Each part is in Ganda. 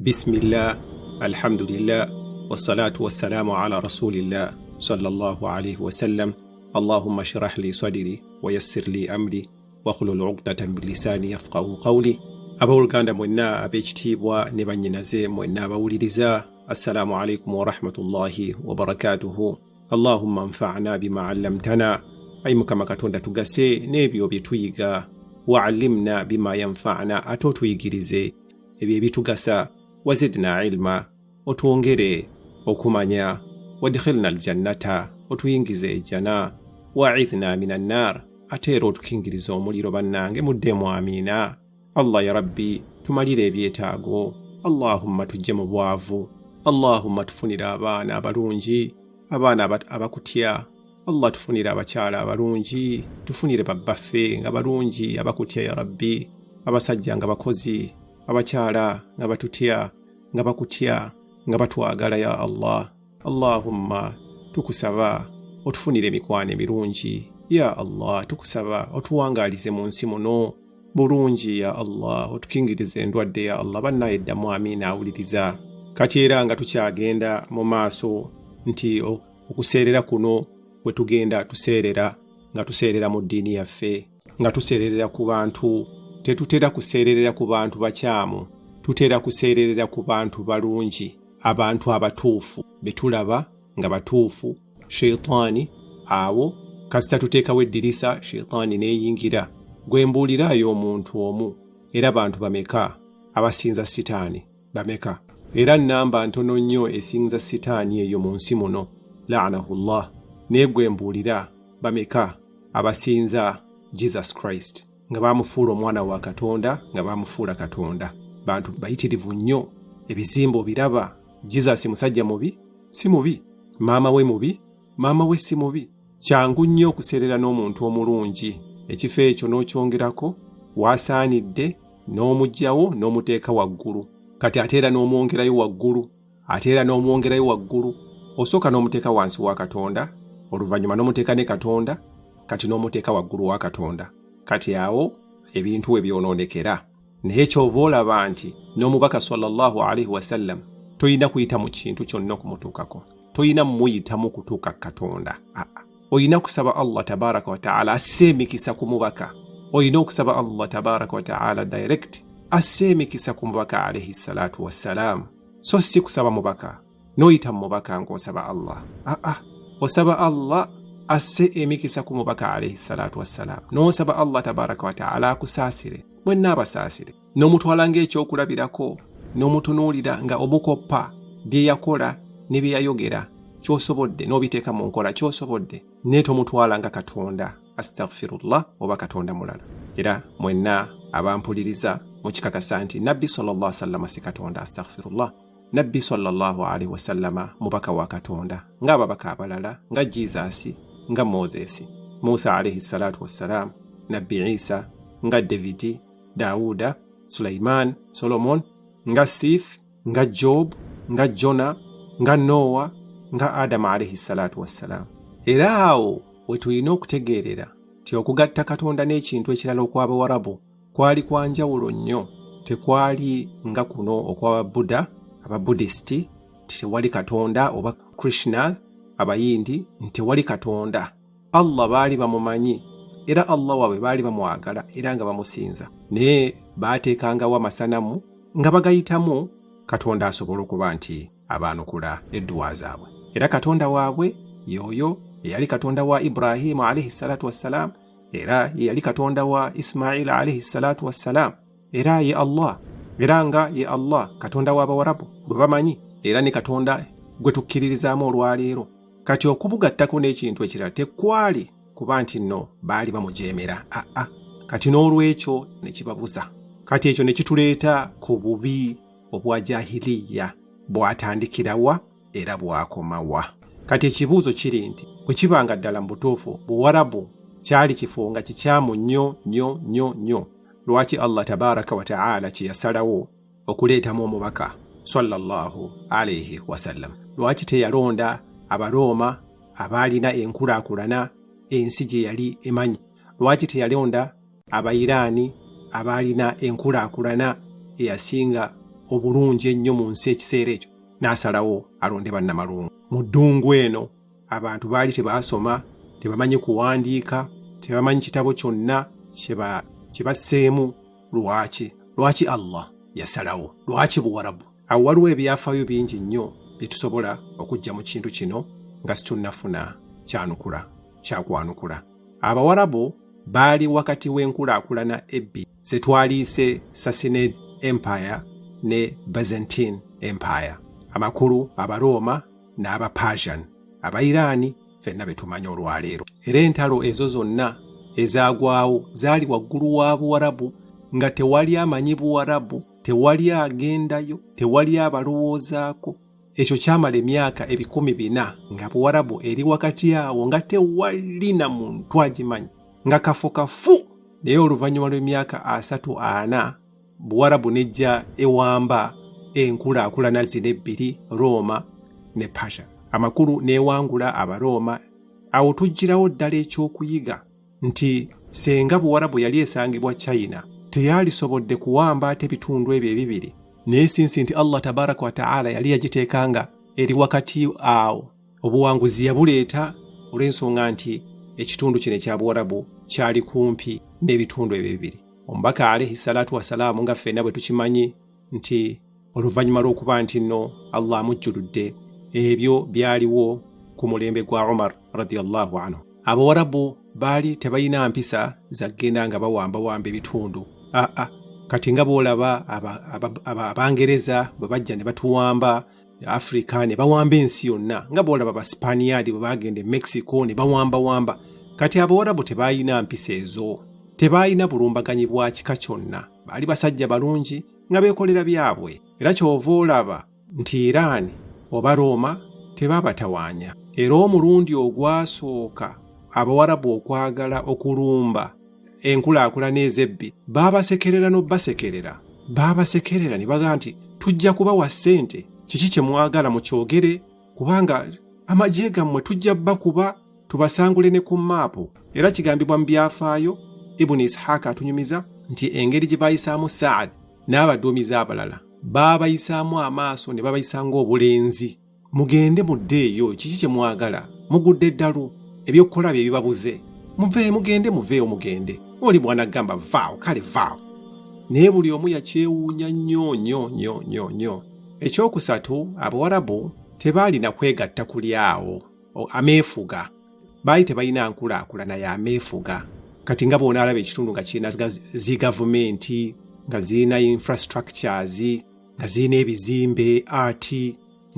بسم الله الحمد لله والصلاة والسلام على رسول الله صلى الله عليه وسلم. اللهم اشرح لي صدري ويسر لي أمري واحلل عقدة من لساني يفقهوا قولي. Abooluganda mwenna ab'ekitiibwa ne bannyinaze mwenna abawuliriza, assalamu alaikum wa rahmatullahi wa barakatuhu. Allahumma anfa'na bima 'allamtana, ay Mukama Katonda tugase n'ebyo bye tuyiga, wa 'allimna bima yanfa'na, ate otuyigirize ebyo ebitugasa, wazidna ilma, otwongere okumanya, wadkhilna aljannata, otuyingize ejjana, wa'idhna minan nar, ate era otukingirize omuliro bannange, muddemu amiina. Allah ya Rabbi tumalire ebyetaago, Allahumma tujje mu bwavu, Allahumma tufunira abaana abalungi, abaana abakutya, Allah tufunira abakyala abalungi, tufunire babbaffe nga balungi abakutya ya Rabbi, abasajja nga bakozi, abakyala nga batutya, nga bakutya, nga batwagala ya Allah. Allahumma tukusaba otufunire emikwano emirungi ya Allah, tukusaba otuwangalize mu nsi muno bulungi ya Allah, otukingirize endwadde ya Allah. Bannaye eddamu amiina awuliriza. Kati era nga tukyagenda mu maaso nti okuseerera kuno kwe tugenda tuseerera, nga tuseerera mu ddiini yaffe, nga tuseererera ku bantu, tetutera kuseererera ku bantu bakyamu, tutera kuseererera ku bantu balungi, abantu abatuufu betulaba nga batuufu. Sheitaani abo kasita tuteekawo eddirisa, sheitaani neeyingira. Gwe mbuuliraayo omuntu omu, era bantu bameka abasinza sitaani bameka? Era nnamba ntono nnyo esinza sitaani eyo mu nsi muno, la'anahullah. Naye gwe mbuulira bameka abasinza Jesus Christ, nga bamufuula omwana wa Katonda, nga bamufuula Katonda? Bantu bayitirivu nnyo, ebizimbo biraba. Jesus musajja mubi? Si mubi. Maama we mubi? Maama we si mubi. Kyangu nnyo okuseerera n'omuntu omulungi. Ekifo ekyo n'okyongerako, waasaanidde n'omugyawo n'omuteeka waggulu. Kati ate era n'omwongerayo waggulu, ate era n'omwongerayo waggulu. Osooka n'omuteeka wansi wa Katonda, oluvannyuma n'omuteeka ne Katonda, kati n'omuteeka waggulu wa Katonda. Kati awo ebintu we byonoonekera. Naye kyova olaba nti n'omubaka sallallahu alaihi wasallam toyina kuyita mu kintu kyonna okumutuukako, toyina muyitamu kutuuka Katonda. Oyina kusaba Allah tabaraka wa ta'ala asse emikisa ku mubaka. Oyina okusaba Allah tabaraka wa ta'ala direct asse emikisa ku mubaka alayhi salatu wassalam. So si kusaba mubaka noyita mubaka ng'osaba Allah. Osaba Allah asse emikisa ku mubaka alayhi salatu wassalam, n'osaba Allah tabaraka wa ta'ala akusaasire, mwenna abasaasire, n'omutwala ng'ekyokulabirako, n'omutunuulira nga omukoppa bye yakola ne bye yayogera, ky'osobodde n'obiteeka mu nkola ky'osobodde, ne tomutwala nga Katonda, astaghfirullah, oba Katonda mulala. Era mwenna abampuliriza mukikakasa nti Nabbi sallallahu alaihi wasallam si Katonda, astaghfirullah. Nabbi sallallahu alaihi wasallam mubaka wa Katonda, ng'ababaka abalala nga Jesus, nga Moses, Musa alaihi salatu wassalam, Nabbi Isa, nga David, Dauda, Sulaiman, Solomon, nga Sith, nga Job, nga Jona, nga Noah, nga Adam alaihi salatu wassalam. Era awo we tulina okutegeerera nti okugatta Katonda n'ekintu ekirala okw'Abawarabu kwali kwa njawulo nnyo. Tekwali nga kuno okw'Ababuddha, Ababuddhisti, tewali Katonda, oba Krishna, Abayindi, tewali Katonda. Allah baali bamumanyi, era Allah waabwe baali bamwagala era nga bamusinza. Naye baateekangawo amasanamu nga bagayitamu Katonda asobola okuba nti abaanukula edduwa zaabwe. Era Katonda waabwe yoyo yali Katonda wa Ibrahim alayhi salatu wassalam, era yali Katonda wa Ismail alayhi salatu wassalam, era ye Allah, era nga ye Allah Katonda w'Abawarabu gwe bamanyi, era ne Katonda gwe tukkiririzaamu olwaleero. Kati okubugattako n'ekintu ekirala tekwali kuba nti nno baali bamujeemera. Kati n'olwekyo ne kibabuza. Kati ekyo ne kituleeta ku bubi obwa jahiliya, bwatandikirawa era bwakomawa. Kati ekibuuzo kiri nti bwe kibanga ddala mu butuufu Buwarabu kyali kifo nga kikyamu nnyo nnyo nnyo nnyo, lwaki Allah tabaraka wa ta'ala kye yasalawo okuleetamu omubaka sallallahu alaihi wasallam? Lwaki teyalonda Abarooma abaalina enkulaakulana ensi gye yali emanyi? Lwaki teyalonda Abayiraani abaalina enkulaakulana eyasinga obulungi ennyo mu nsi ekiseera ekyo, n'asalawo alonde bannamalungu. Mu ddungu eno abantu baali tebaasoma, tebamanyi kuwandiika, tebamanyi kitabo kyonna kye basseemu. Lwaki Allah yasalawo? Lwaki Buwarabu? Awo waliwo ebyafaayo bingi nnyo bye tusobola okujja mu kintu kino nga situnnafuna kyakwanukula. Abawarabu baali wakati w'enkulaakulana ebbiri ze twaliise Sassanid Empire ne Byzantine Empire. Amakulu Abaroma n'Abapersian, Abayiraani ffenna be tumanyi olwaleero. Era entalo ezo zonna ezaagwawo zaali waggulu wa Buwarabu, nga tewali amanyi Buwarabu, tewali agendayo, tewali abalowoozaako. Ekyo kyamala emyaka 400 nga Buwarabu eri wakati awo, nga tewali na muntu agimanyi, nga kafu. Naye oluvannyuma lw'emyaka 30-40 Buwarabu nejja ewamba enkulaakulana zino ebbiri, Roma ne Persia. Amakulu neewangula Abaroma. Awo tujjirawo ddala ekyokuyiga nti senga Buwarabu yali esangibwa China, teyalisobodde kuwamba ate ebitundu ebyo ebibiri, naye sinsi nti Allah tabaraka wa ta'ala yali yagiteekanga eri wakati awo. Obuwanguzi yabuleeta olw'ensonga nti ekitundu kino ekya Buwarabu kyali kumpi n'ebitundu ebyo ebibiri. Omubaka alayhi salatu wasalaamu nga ffenna bwe tukimanyi nti oluvannyuma lw'okuba nti nno Allah amujjuludde, ebyo byaliwo ku mulembe gwa Umar radiyallahu anhu. Abawarabu baali tebalina mpisa zagenda nga bawamba ebitundu. Kati nga boolaba Abangereza bwe bajja ne batuwamba Afrika, ne bawamba ensi yonna, nga boolaba Abasipaniyaadi bwe bagenda e Mexico ne bawamba. Kati Abawarabu tebalina mpisa ezo, tebalina bulumbaganyi bwa kika kyonna. Baali basajja balungi nga beekolera byabwe. Era kyova olaba nti Iran oba Roma tebabatawaanya. Era omulundi ogwasooka Abawarabu okwagala okulumba enkulaakulana ez'ebbi, baabasekerera n'obbasekerera. Baabasekerera ne baga nti tujja kubawa ssente, kiki kye mwagala mukyogere, kubanga amagye gammwe tujja bakuba tubasangule ne ku maapu. Era kigambibwa mu byafaayo, Ibn Ishaq atunyumiza nti engeri gye baayisaamu Saad n'abaduumizi abalala, baabayisaamu amaaso ne babayisanga obulenzi. Mugende muddeeyo, kiki kye mwagala, mugudde eddalu, ebyokukola bye bibabuze, mugende. Oli bwana gamba vaawo, kale vaawo. Naye buli omu yakyewuunya nnyo. Ekyokusatu, Abawarabu tebaalina kwegatta kuli awo ameefuga. Baali tebalina nkulaakulana ya ameefuga. Kati nga bw'onaalaba ekitundu nga kirina zi gavumenti, nga zirina infrastructures, nga zirina ebizimbe, art,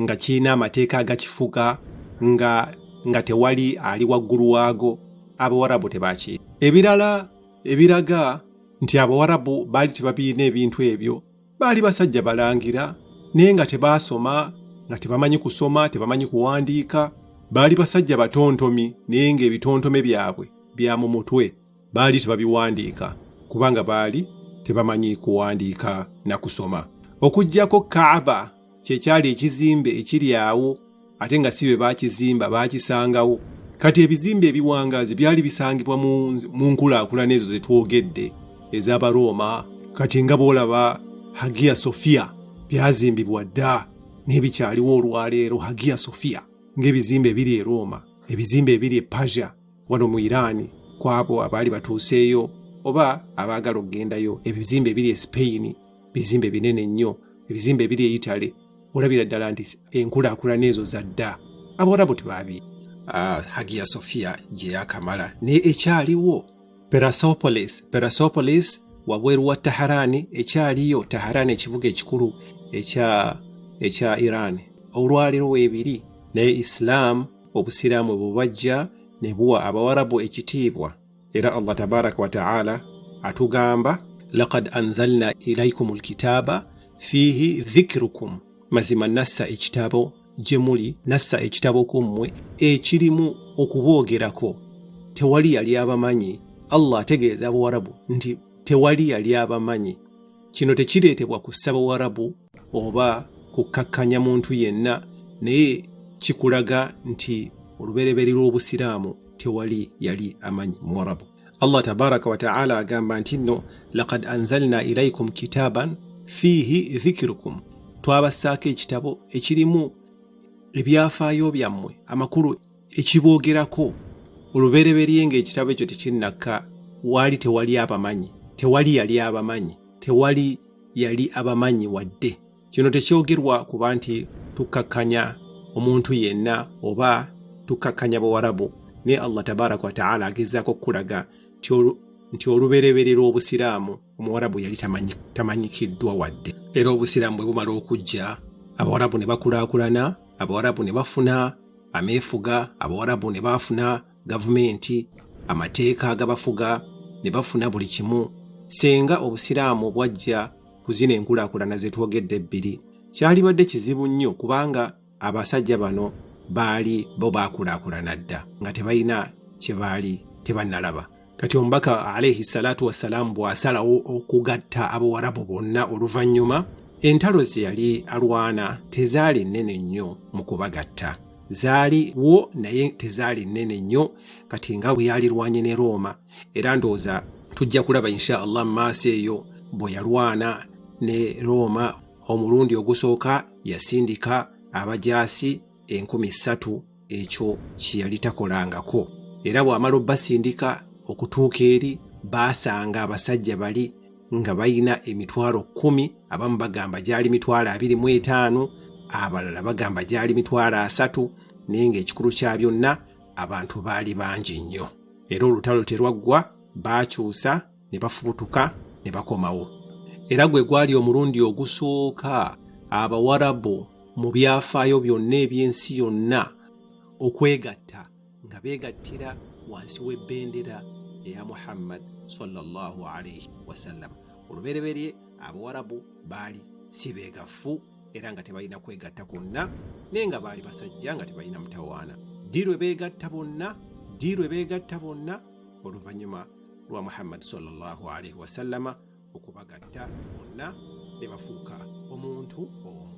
nga kirina amateeka agakifuga, nga tewali ali waggulu waago. Abawarabu tebaki. Ebirala ebiraga nti Abawarabu baali tebabirina ebintu ebyo, baali basajja balangira, naye nga tebaasoma, nga tebamanyi kusoma, tebamanyi kuwandiika. Baali basajja batontomi, naye ng'ebitontome byabwe bya mu mutwe baali tebabiwandiika, kubanga baali tebamanyi kuwandiika na kusoma. Okuggyako Kaaba kyekyali ekizimbe ekiri awo, ate nga si bwe baakizimba, baakisangawo. Kati ebizimbe ebiwangaazi byali bisangibwa mu nkulaakulana ezo ze twogedde ez'Abaroma. Kati nga boolaba Hagia Sophia byazimbibwa dda n'ebikyaliwo olwaleero. Hagia Sophia ng'ebizimbe ebiri e Roma, ebizimbe ebiri e Persia wano mu Iran kwabo abaali batuuseeyo oba abaagala okugendayo, ebizimbe ebiri e Spain, bizimbe binene nnyo, ebizimbe ebiri e Italy. Olabira ddala nti enkulaakulana ezo za dda Abawarabu tebaabi. Hagia Sophia gye yakamala, naye ekyaliwo Persepolis wabweru wa Taharani ekyaliyo. Taharani ekibuga ekikulu ekya Iran. Olwaleero weebiri, naye Islam obusiraamu bwebajja ne buwa Abawarabu ekitiibwa. Era Allah tabaraka wa ta'ala atugamba laqad anzalna ilaykumul kitaba fihi dhikrukum, mazima nassa ekitabo gye muli, nassa ekitabo ku mmwe ekirimu okuboogerako. Tewali yali abamanyi. Allah ategeeza Abawarabu nti tewali yali abamanyi. Kino tekireetebwa kussa Bawarabu oba kukkakkanya muntu yenna, naye kikulaga nti olubereberye lw'obusiraamu tewali yali amanyi Muwarabu. Allah tabaraka wa ta'ala agamba nti nno laqad anzalna ilaykum kitaban fiihi dhikrukum, twabassaako ekitabo ekirimu ebyafaayo byammwe amakulu ekiboogerako. Olubereberye ng'ekitabo ekyo tekinnakka waali tewali abamanyi, tewali yali abamanyi, tewali yali abamanyi wadde. Kino tekyogerwa kuba nti tukkakkanya omuntu yenna oba tukkakkanya Bawarabu, ne Allah tabaraka wa ta'ala agezaako okulaga nti olubereberye lw'Obusiraamu Omuwarabu yali tamanyikiddwa wadde. Era Obusiraamu bwe bumala okujja, Abawarabu ne bakulaakulana, Abawarabu ne bafuna ameefuga, Abawarabu ne bafuna gavumenti, amateeka agabafuga, ne bafuna buli kimu. Senga Obusiraamu bwajja ku zino enkulaakulana ze twogedde ebbiri, kyalibadde kizibu nnyo kubanga abasajja bano baali bo baakulaakulana dda nga tebalina kye baali tebannalaba. Kati omubaka alayhi salaatu wassalaamu bw'asalawo okugatta Abawarabu bonna oluvannyuma, entalo ze yali alwana tezaali nnene nnyo mu kubagatta. Zaaliwo naye tezaali nnene nnyo kati nga bwe yalirwanye ne Roma. Era ndowooza tujja kulaba insha Allah mu maaso eyo bwe yalwana ne Roma. Omulundi ogusooka yasindika abajaasi 3,000, ekyo kye yali takolangako. Era bw'amala obbasindika okutuuka eri baasanga abasajja bali nga balina 10,000, abamu bagamba gyali 25,000, abalala bagamba gyali 3,000, naye ng'ekikulu kya byonna abantu baali bangi nnyo. Era olutalo terwaggwa, baakyusa ne bafubutuka ne bakomawo. Era gwe gwali omulundi ogusooka Abawarabu mu byafaayo byonna eby'ensi yonna okwegatta nga beegattira wansi w'ebbendera eya Muhammad sallallahu alayhi wasallam. Olubereberye Abawarabu baali si beegafu era nga tebalina kwegatta kwonna, naye nga baali basajja nga tebalina mutawaana. Ddi lwe beegatta bonna oluvannyuma lwa Muhammad sallallahu alayhi wasallama okubagatta bonna ne bafuuka omuntu omu.